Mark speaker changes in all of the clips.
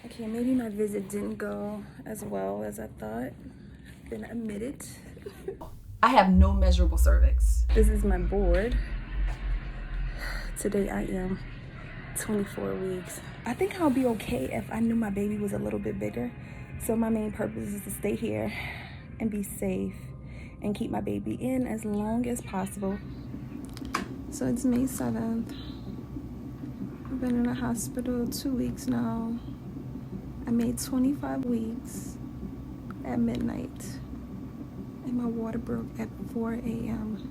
Speaker 1: Okay, maybe my visit didn't go as well as I thought. Gonna admit it.
Speaker 2: I have no measurable cervix.
Speaker 1: This is my board. Today I am 24 weeks. I think I'll be okay if I knew my baby was a little bit bigger. So my main purpose is to stay here and be safe and keep my baby in as long as possible. So it's May 7th. I've been in the hospital 2 weeks now. I made 25 weeks at midnight, and my water broke at 4 a.m.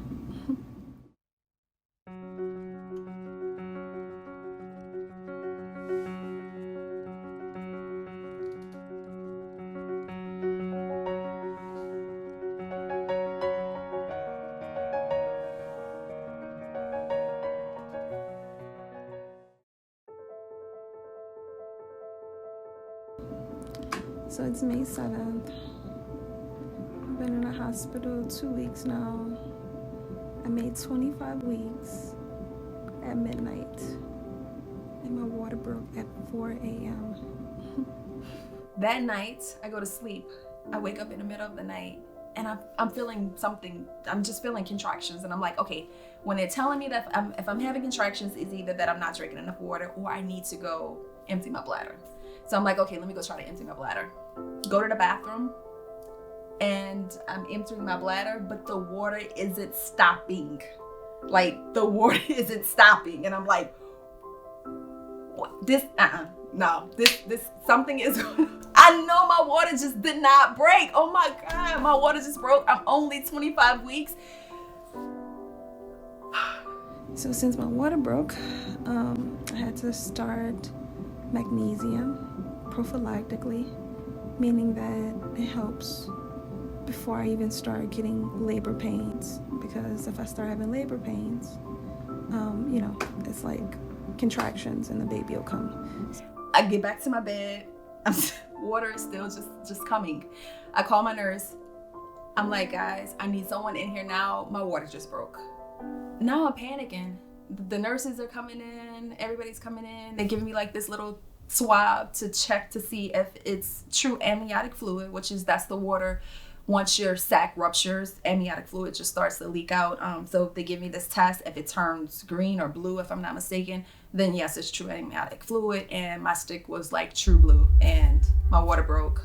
Speaker 1: So it's May 7th. I've been in the hospital 2 weeks now. I made 25 weeks at midnight, and my water broke at 4 a.m.
Speaker 2: That night, I go to sleep. I wake up in the middle of the night and I'm feeling something. I'm just feeling contractions. And I'm like, okay, when they're telling me that if I'm having contractions, it's either that I'm not drinking enough water or I need to go empty my bladder. So I'm like, okay, let me go try to empty my bladder. Go to the bathroom and I'm emptying my bladder, but the water isn't stopping. Like the water isn't stopping. And I'm like, what? This something is going on. I know my water just did not break. Oh my God, my water just broke. I'm only 25 weeks.
Speaker 1: So since my water broke, I had to start magnesium prophylactically, meaning that it helps before I even start getting labor pains. Because if I start having labor pains, it's like contractions and the baby will come.
Speaker 2: I get back to my bed. Water is still just coming. I call my nurse. I'm like, guys, I need someone in here now. My water just broke. Now I'm panicking. The nurses are coming in. Everybody's coming in. They're giving me like this little swab to check to see if it's true amniotic fluid, that's the water. Once your sac ruptures, amniotic fluid just starts to leak out. So they give me this test. If it turns green or blue, if I'm not mistaken, then yes, it's true amniotic fluid. And my stick was like true blue and my water broke.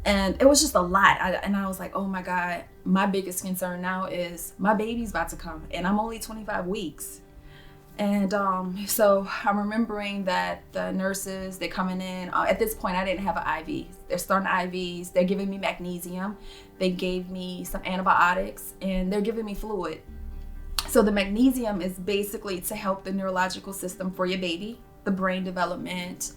Speaker 2: And it was just a lot. I was like, oh my God, my biggest concern now is my baby's about to come and I'm only 25 weeks. And so I'm remembering that the nurses, they're coming in. At this point, I didn't have an IV. They're starting IVs. They're giving me magnesium. They gave me some antibiotics and they're giving me fluid. So the magnesium is basically to help the neurological system for your baby, the brain development.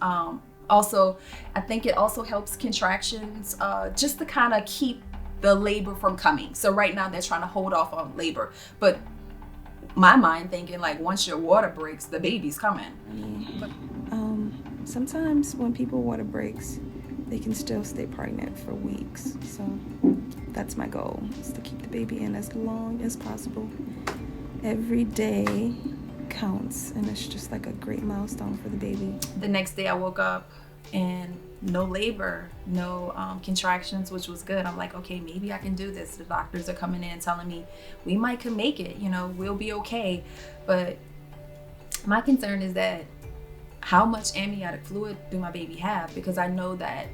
Speaker 2: Also, I think it also helps contractions, just to kind of keep the labor from coming. So right now they're trying to hold off on labor, but my mind thinking like once your water breaks, the baby's coming.
Speaker 1: Sometimes when people water breaks, they can still stay pregnant for weeks. So that's my goal, is to keep the baby in as long as possible. Every day counts, and it's just like a great milestone for the baby.
Speaker 2: The next day I woke up and no labor, no contractions, which was good. I'm like, okay, maybe I can do this. The doctors are coming in telling me we can make it, we'll be okay. But my concern is that how much amniotic fluid do my baby have? Because I know that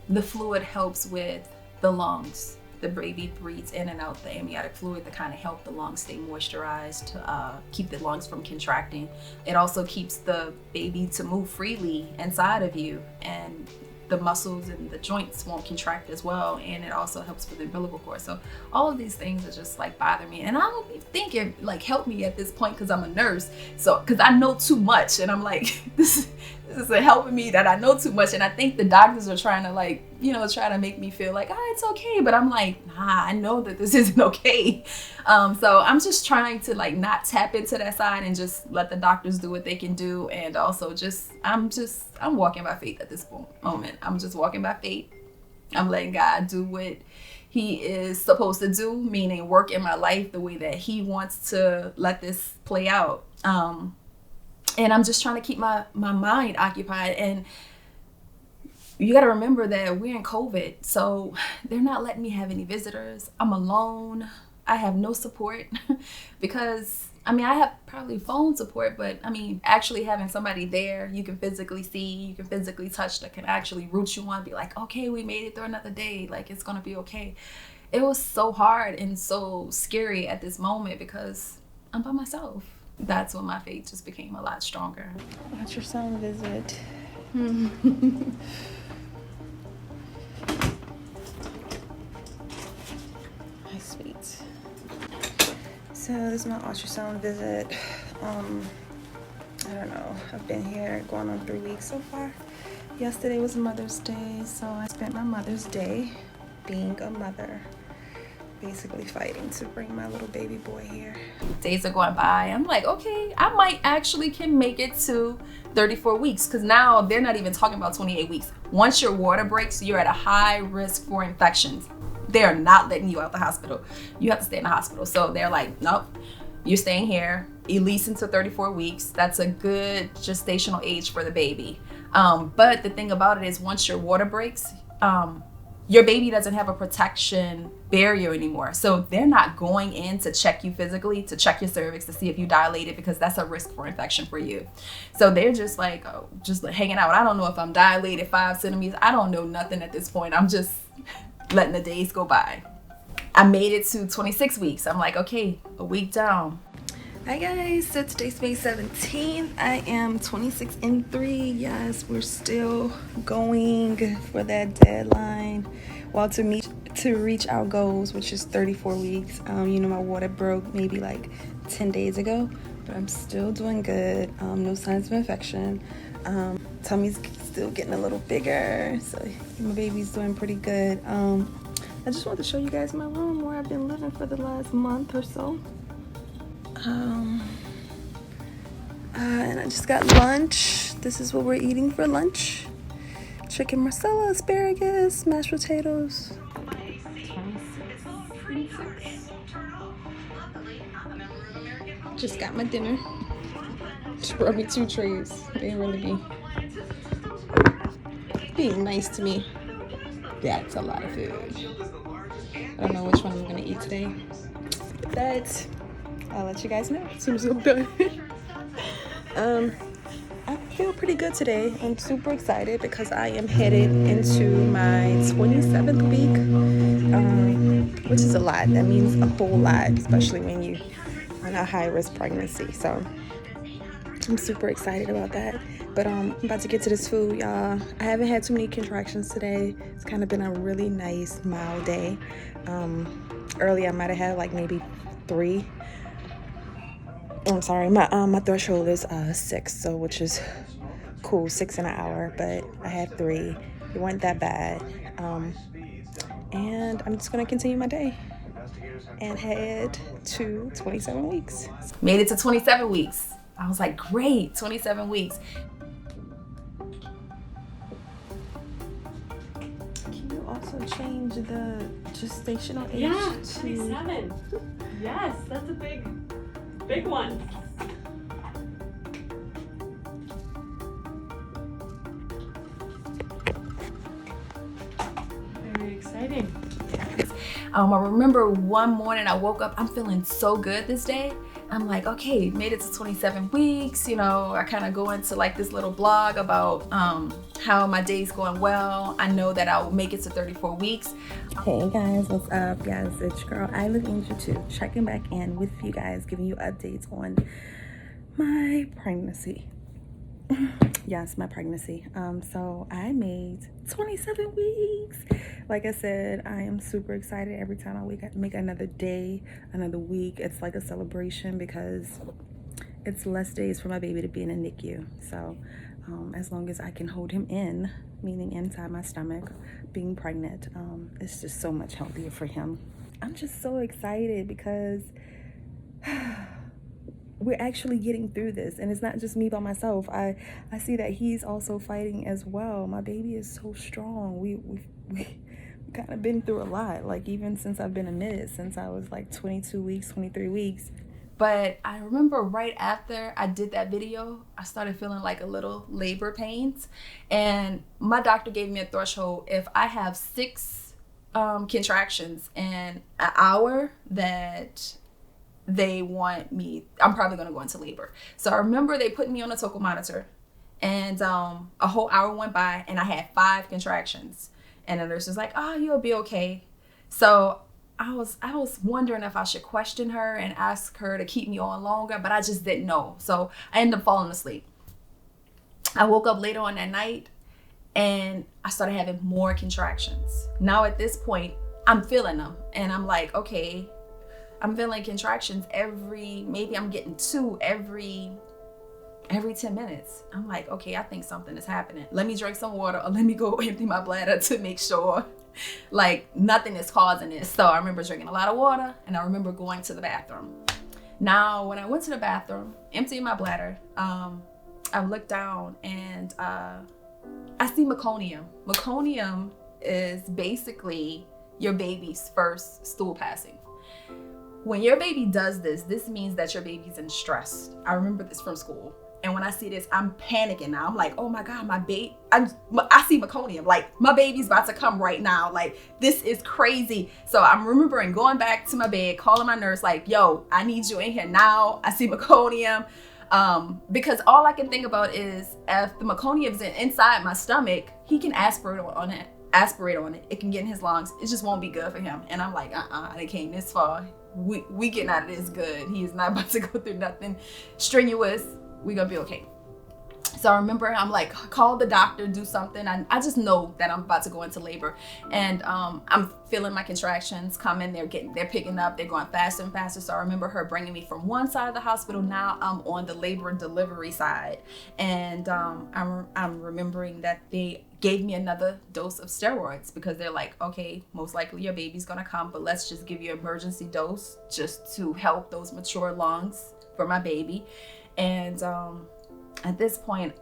Speaker 2: the fluid helps with the lungs. The baby breathes in and out the amniotic fluid to kind of help the lungs stay moisturized, to keep the lungs from contracting. It also keeps the baby to move freely inside of you, and the muscles and the joints won't contract as well, and it also helps with the umbilical cord. So all of these things are just like bother me, and I don't think it like helped me at this point because I'm a nurse. So because I know too much, and I'm like, this is helping me that I know too much, and I think the doctors are trying to try to make me feel like it's okay, but I'm like, nah, I know that this isn't okay. So I'm just trying to like not tap into that side and just let the doctors do what they can do, and also I'm walking by faith at this moment. I'm just walking by faith. I'm letting God do what he is supposed to do, meaning work in my life the way that he wants to let this play out. And I'm just trying to keep my mind occupied. And you got to remember that we're in COVID, so they're not letting me have any visitors. I'm alone. I have no support because, I mean, I have probably phone support, but I mean, actually having somebody there you can physically see, you can physically touch, that can actually root you on, be like, okay, we made it through another day. Like, it's going to be okay. It was so hard and so scary at this moment because I'm by myself. That's when my faith just became a lot stronger.
Speaker 1: Ultrasound visit. Hi, sweet. So this is my ultrasound visit. I don't know. I've been here going on 3 weeks so far. Yesterday was Mother's Day, so I spent my Mother's Day being a mother, basically fighting to bring my little baby boy here.
Speaker 2: Days are going by. I'm like, okay, I might actually can make it to 34 weeks because now they're not even talking about 28 weeks. Once your water breaks, you're at a high risk for infections. They're not letting you out the hospital. You have to stay in the hospital. So they're like, nope, you're staying here at least until 34 weeks. That's a good gestational age for the baby. But the thing about it is once your water breaks, your baby doesn't have a protection barrier anymore. So they're not going in to check you physically, to check your cervix to see if you dilated, because that's a risk for infection for you. So they're just like, oh, just hanging out. I don't know if I'm dilated 5 centimeters. I don't know nothing at this point. I'm just letting the days go by. I made it to 26 weeks. I'm like, okay, a week down.
Speaker 1: Hi guys, so today's May 17th. I am 26 and 3. Yes, we're still going for that deadline. Well, to reach our goals, which is 34 weeks. You know, my water broke maybe like 10 days ago, but I'm still doing good. No signs of infection. Tummy's still getting a little bigger, so my baby's doing pretty good. I just wanted to show you guys my room where I've been living for the last month or so. And I just got lunch. This is what we're eating for lunch. Chicken marsala, asparagus, mashed potatoes. Just got my dinner. She brought me 2 trays. They really be being nice to me. That's a lot of food. I don't know which one I'm gonna eat today, but I'll let you guys know as soon as I'm done. I feel pretty good today. I'm super excited because I am headed into my 27th week, which is a lot. That means a whole lot, especially when you're on a high-risk pregnancy. So I'm super excited about that. But I'm about to get to this food, y'all. I haven't had too many contractions today. It's kind of been a really nice, mild day. Earlier I might have had like maybe 3. I'm sorry, my threshold is 6, so which is cool, 6 in an hour, but I had 3. It wasn't that bad. And I'm just gonna continue my day and head to 27 weeks.
Speaker 2: Made it to 27 weeks. I was like, great, 27 weeks.
Speaker 1: Can you also change the gestational age?
Speaker 3: Yeah, 27. Yes, that's a big one. Very exciting.
Speaker 2: I remember one morning I woke up, I'm feeling so good this day. I'm like, okay, made it to 27 weeks. You know, I kind of go into like this little blog about how my day's going well. I know that I will make it to 34 weeks.
Speaker 1: Hey guys, what's up? Yes, it's your girl, I Live Angel 2, checking back in with you guys, giving you updates on my pregnancy. Yes, my pregnancy. So I made 27 weeks. Like I said, I am super excited every time I make another day, another week. It's like a celebration because it's less days for my baby to be in a NICU. So as long as I can hold him in, meaning inside my stomach, being pregnant, it's just so much healthier for him. I'm just so excited because we're actually getting through this, and it's not just me by myself. I see that he's also fighting as well. My baby is so strong. We've kind of been through a lot, like even since I've been admitted, since I was like 22 weeks, 23 weeks.
Speaker 2: But I remember right after I did that video, I started feeling like a little labor pains. And my doctor gave me a threshold. If I have 6 contractions in an hour, that they want me, I'm probably going to go into labor. So I remember they put me on a Toco monitor, and a whole hour went by and I had 5 contractions. And the nurse was like, oh, you'll be okay. So I was wondering if I should question her and ask her to keep me on longer, but I just didn't know. So I ended up falling asleep. I woke up later on that night and I started having more contractions. Now at this point, I'm feeling them and I'm like, okay, I'm feeling contractions maybe I'm getting 2 every 10 minutes. I'm like, okay, I think something is happening. Let me drink some water or let me go empty my bladder to make sure like nothing is causing this. So I remember drinking a lot of water and I remember going to the bathroom. Now, when I went to the bathroom, emptying my bladder, I looked down and I see meconium. Meconium is basically your baby's first stool passing. When your baby does this means that your baby's in stress. I remember this from school. And when I see this, I'm panicking now. I'm like, oh my God, my baby, I see meconium. Like, my baby's about to come right now. Like, this is crazy. So I'm remembering going back to my bed, calling my nurse, like, yo, I need you in here now. I see meconium. Because all I can think about is if the meconium is inside my stomach, he can aspirate on it. It can get in his lungs. It just won't be good for him. And I'm like, they came this far. We getting out of this good. He is not about to go through nothing strenuous. We gonna be okay. So I remember I'm like, call the doctor, do something. I just know that I'm about to go into labor, and I'm feeling my contractions coming. They're picking up. They're going faster and faster. So I remember her bringing me from one side of the hospital. Now I'm on the labor and delivery side, and I'm remembering that they gave me another dose of steroids because they're like, okay, most likely your baby's gonna come, but let's just give you an emergency dose just to help those mature lungs for my baby. And at this point,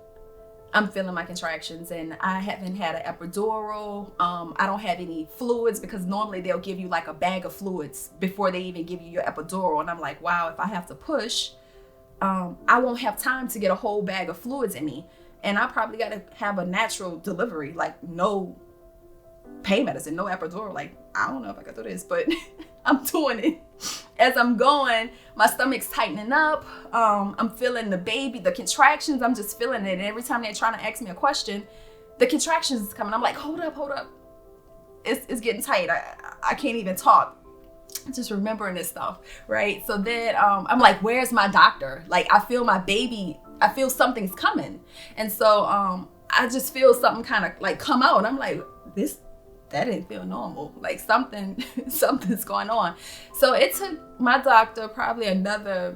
Speaker 2: I'm feeling my contractions and I haven't had an epidural. I don't have any fluids because normally they'll give you like a bag of fluids before they even give you your epidural. And I'm like, wow, if I have to push, I won't have time to get a whole bag of fluids in me. And I probably got to have a natural delivery, like no pain medicine, no epidural. Like, I don't know if I can do this, but I'm doing it. As I'm going, my stomach's tightening up. I'm feeling the baby, the contractions. I'm just feeling it. And every time they're trying to ask me a question, the contractions is coming. I'm like, hold up. It's getting tight. I can't even talk. Just remembering this stuff, right? So then I'm like, where's my doctor? Like, I feel my baby. I feel something's coming. And so I just feel something kind of like come out. And I'm like, that didn't feel normal. Like something's going on. So it took my doctor probably another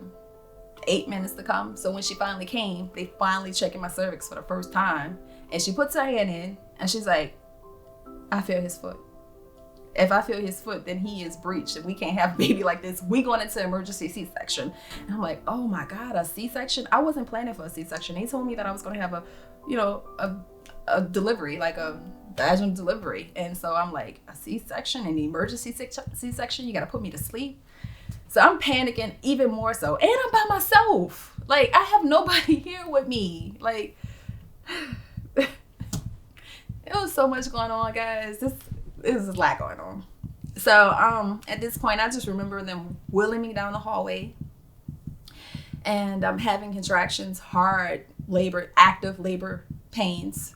Speaker 2: 8 minutes to come. So when she finally came, they finally checking my cervix for the first time. And she puts her hand in and she's like, I feel his foot. If I feel his foot, then he is breached and we can't have a baby like this. We going into emergency C-section. And I'm like, oh my God, a C-section? I wasn't planning for a C-section. They told me that I was going to have a delivery, like a vaginal delivery. And so I'm like, a C-section, an emergency C-section? You got to put me to sleep? So I'm panicking even more so. And I'm by myself. Like, I have nobody here with me. Like, it was so much going on, guys. This is a lot going on. So at this point, I just remember them wheeling me down the hallway. And I'm having contractions, hard labor, active labor pains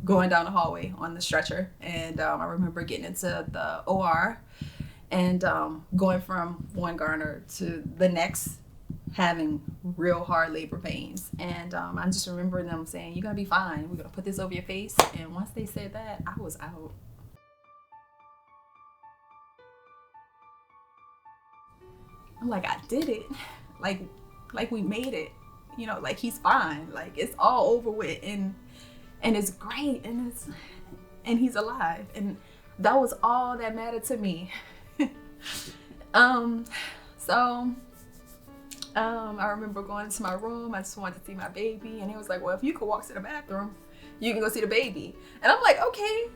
Speaker 2: going down the hallway on the stretcher. And I remember getting into the OR and going from one garner to the next, having real hard labor pains. And I just remember them saying, you're gonna be fine. We're gonna put this over your face. And once they said that, I was out. I'm like, I did it. Like we made it. You know, like he's fine. Like it's all over with and it's great and he's alive. And that was all that mattered to me. I remember going into my room. I just wanted to see my baby. And he was like, well, if you could walk to the bathroom, you can go see the baby. And I'm like, okay.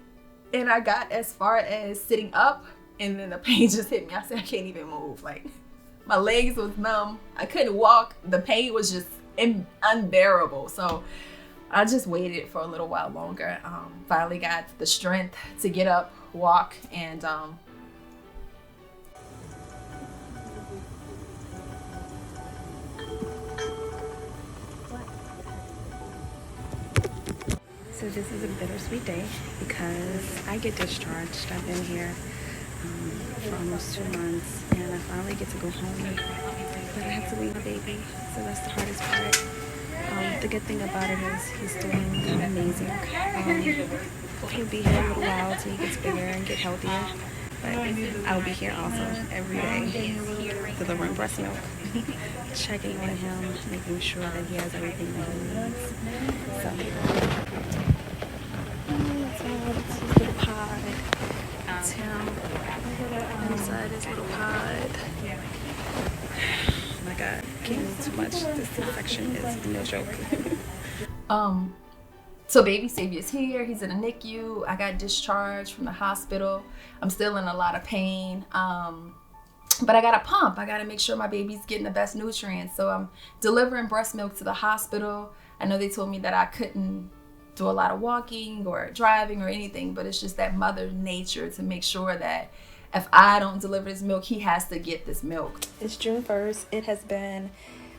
Speaker 2: And I got as far as sitting up and then the pain just hit me. I said, I can't even move. Like, My legs was numb. I couldn't walk. The pain was just unbearable. So I just waited for a little while longer. Finally got the strength to get up, walk, and
Speaker 1: So this is a bittersweet day because I get discharged. I've been here for almost 2 months, and I finally get to go home. But I have to leave my baby, so that's the hardest part. The good thing about it is he's doing amazing. He'll be here a little while till he gets bigger and get healthier. But I'll be here also every day, delivering breast milk, checking on him, making sure that he has everything that he needs. So. That's his little pod. That's him inside his little pod. Oh my God, can't eat too much. This C-section is no joke.
Speaker 2: So baby Savior's here. He's in a NICU. I got discharged from the hospital. I'm still in a lot of pain. But I got a pump. I got to make sure my baby's getting the best nutrients. So I'm delivering breast milk to the hospital. I know they told me that I couldn't do a lot of walking or driving or anything, but it's just that mother nature to make sure that if I don't deliver this milk, he has to get this milk.
Speaker 1: It's June 1st. It has been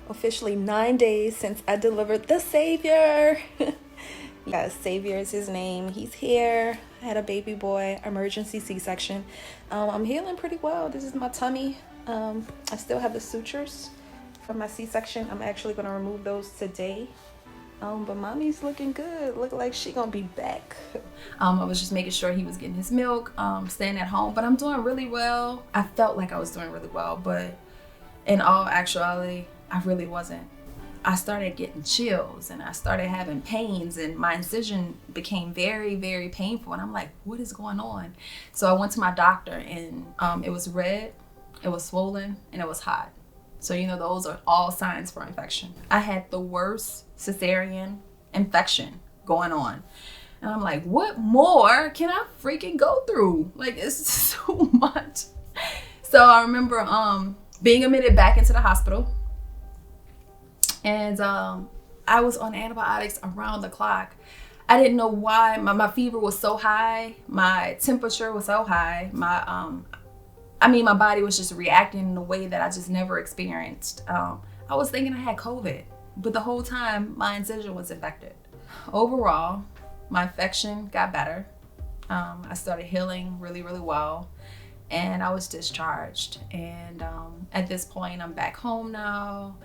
Speaker 1: officially 9 days since I delivered the Savior. Yes, Savior is his name. He's here. I had a baby boy, emergency C-section. I'm healing pretty well. This is my tummy. I still have the sutures from my C-section. I'm actually going to remove those today. But mommy's looking good. Look like she gonna be back.
Speaker 2: I was just making sure he was getting his milk, staying at home, but I'm doing really well. I felt like I was doing really well, but in all actuality, I really wasn't. I started getting chills and I started having pains, and my incision became very, very painful. And I'm like, what is going on? So I went to my doctor, and it was red, it was swollen, and it was hot. So, you know, those are all signs for infection. I had the worst cesarean infection going on. And I'm like, what more can I freaking go through? Like, it's so much. So I remember being admitted back into the hospital. And I was on antibiotics around the clock. I didn't know why. My fever was so high. My temperature was so high. My body was just reacting in a way that I just never experienced. I was thinking I had COVID, but the whole time my incision was infected. Overall, my infection got better. I started healing really, really well, and I was discharged. And at this point, I'm back home now.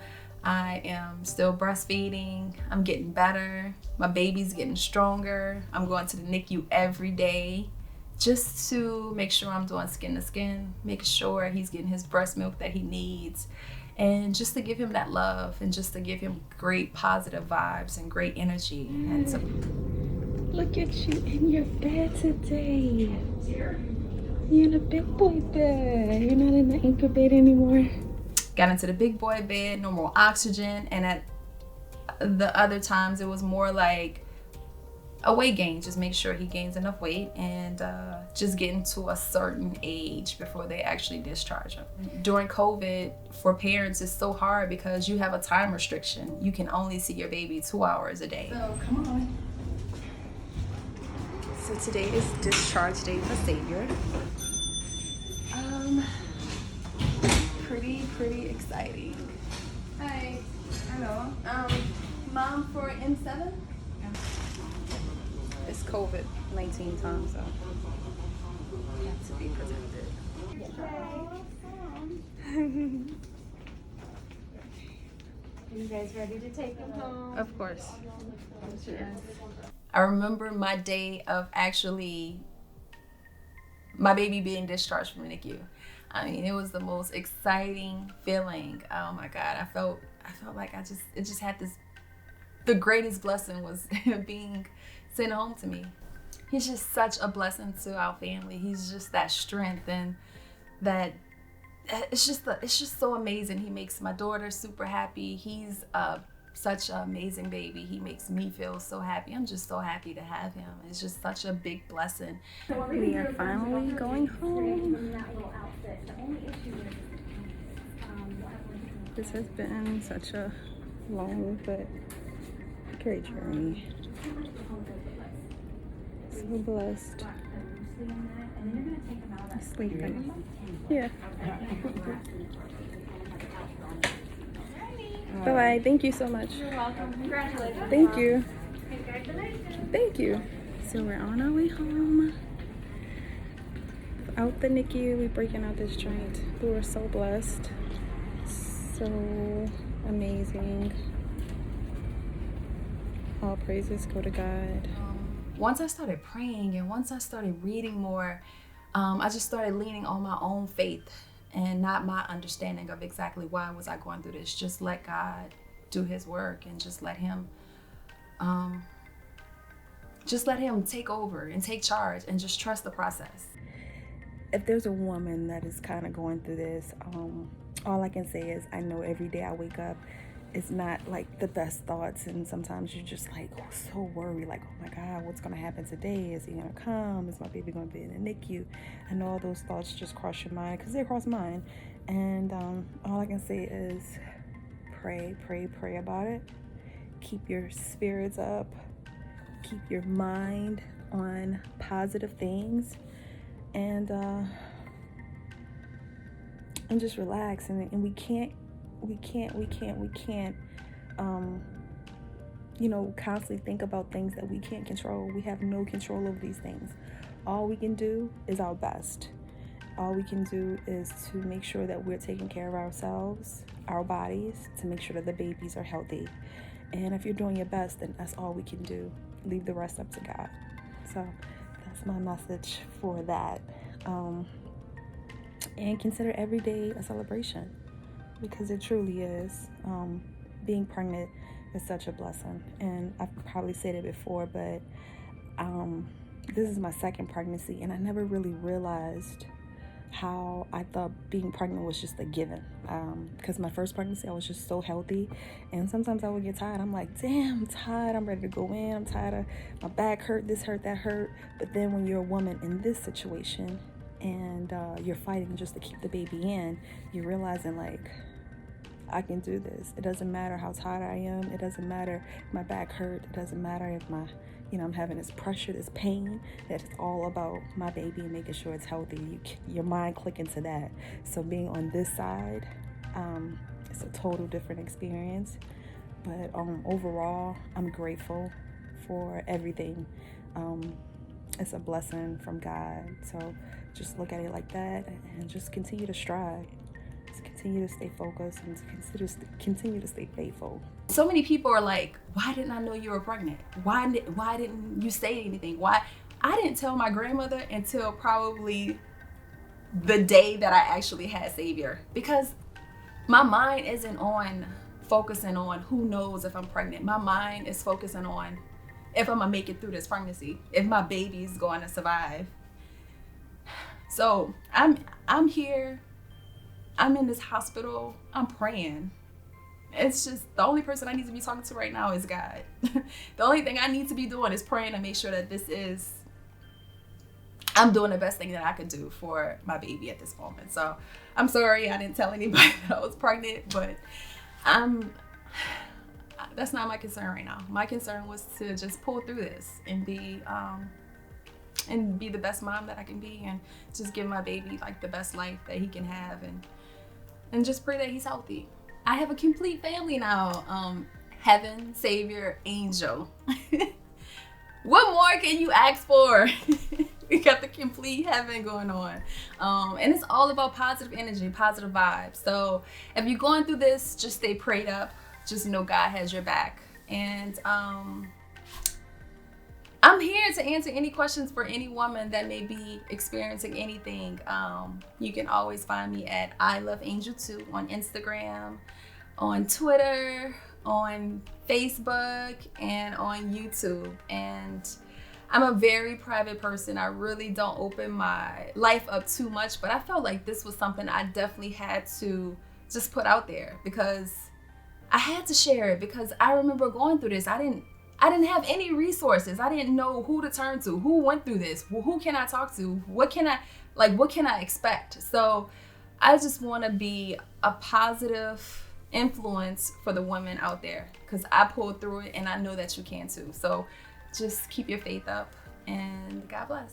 Speaker 2: I am still breastfeeding. I'm getting better. My baby's getting stronger. I'm going to the NICU every day, just to make sure I'm doing skin to skin, make sure he's getting his breast milk that he needs, and just to give him that love and just to give him great positive vibes and great energy. And so,
Speaker 1: look at you in your bed today. You're in a big boy bed. You're not in the incubator anymore.
Speaker 2: Got into the big boy bed, no more oxygen, and at the other times it was more like a weight gain, just make sure he gains enough weight and just getting to a certain age before they actually discharge him. During COVID, for parents, it's so hard because you have a time restriction. You can only see your baby 2 hours a day. So come on.
Speaker 1: So today is discharge day for Savior.
Speaker 2: Pretty exciting. Hi. Hello. Mom for M7?
Speaker 1: It's COVID-19 time, so you have to be protected.
Speaker 3: Are you guys ready to take them home?
Speaker 1: Of course.
Speaker 2: Yes. I remember my day of actually my baby being discharged from the NICU. I mean, it was the most exciting feeling. Oh my God, I felt like it just had this. The greatest blessing was being sent home to me. He's just such a blessing to our family. He's just that strength, and that it's just so amazing. He makes my daughter super happy. He's such an amazing baby. He makes me feel so happy. I'm just so happy to have him. It's just such a big blessing.
Speaker 1: We are finally going home. This has been such a long but great journey. So blessed. Sleeping. Yeah. Bye-bye. Thank you so much.
Speaker 3: You're welcome. Congratulations.
Speaker 1: Thank you.
Speaker 3: Congratulations.
Speaker 1: Thank you. So we're on our way home. Out the NICU, we're breaking out this joint. We were so blessed. So amazing. All praises go to God.
Speaker 2: Once I started praying and once I started reading more, I just started leaning on my own faith and not my understanding of exactly why was I going through this. Just let God do his work and just let him take over and take charge and just trust the process.
Speaker 1: If there's a woman that is kind of going through this, all I can say is I know every day I wake up, it's not like the best thoughts, and sometimes you're just like so worried, like, oh my God, what's gonna happen today? Is he gonna come? Is my baby gonna be in the NICU? I know all those thoughts just cross your mind, because they cross mine. And all I can say is pray about it. Keep your spirits up. Keep your mind on positive things, and just relax. And we can't constantly think about things that we can't control. We have no control over these things. All we can do is our best. All we can do is to make sure that we're taking care of ourselves, our bodies, to make sure that the babies are healthy. And if you're doing your best, then that's all we can do. Leave the rest up to God. So that's my message for that. And consider every day a celebration, because it truly is. Being pregnant is such a blessing. And I've probably said it before, but this is my second pregnancy, and I never really realized how I thought being pregnant was just a given. Because my first pregnancy, I was just so healthy, and sometimes I would get tired. I'm like, damn, I'm tired. I'm ready to go in. I'm tired of my back hurt, this hurt, that hurt. But then when you're a woman in this situation and you're fighting just to keep the baby in, you're realizing, like, I can do this. It doesn't matter how tired I am. It doesn't matter if my back hurt. It doesn't matter if I'm having this pressure, this pain. That it's all about my baby and making sure it's healthy. Your mind click into that. So being on this side, it's a total different experience. But overall, I'm grateful for everything. It's a blessing from God. So just look at it like that and just continue to strive. Continue to stay focused and continue to stay faithful.
Speaker 2: So many people are like, why didn't I know you were pregnant? Why didn't you say anything? Why? I didn't tell my grandmother until probably the day that I actually had Xavier, because my mind isn't on focusing on who knows if I'm pregnant. My mind is focusing on if I'm gonna make it through this pregnancy, if my baby's going to survive. So I'm here. I'm in this hospital. I'm praying. It's just the only person I need to be talking to right now is God. The only thing I need to be doing is praying to make sure that I'm doing the best thing that I could do for my baby at this moment. So I'm sorry I didn't tell anybody that I was pregnant, but that's not my concern right now. My concern was to just pull through this and be the best mom that I can be, and just give my baby like the best life that he can have, and just pray that he's healthy. I have a complete family now. Heaven, Savior, Angel. What more can you ask for? We got the complete heaven going on. And it's all about positive energy, positive vibes. So if you're going through this, just stay prayed up. Just know God has your back. And I'm here to answer any questions for any woman that may be experiencing anything. You can always find me at I Love Angel 2 on Instagram, on Twitter, on Facebook, and on YouTube. And I'm a very private person. I really don't open my life up too much, but I felt like this was something I definitely had to just put out there, because I had to share it, because I remember going through this. I didn't have any resources. I didn't know who to turn to, who went through this, who can I talk to, what can I expect? So I just want to be a positive influence for the women out there, because I pulled through it and I know that you can too. So just keep your faith up and God bless.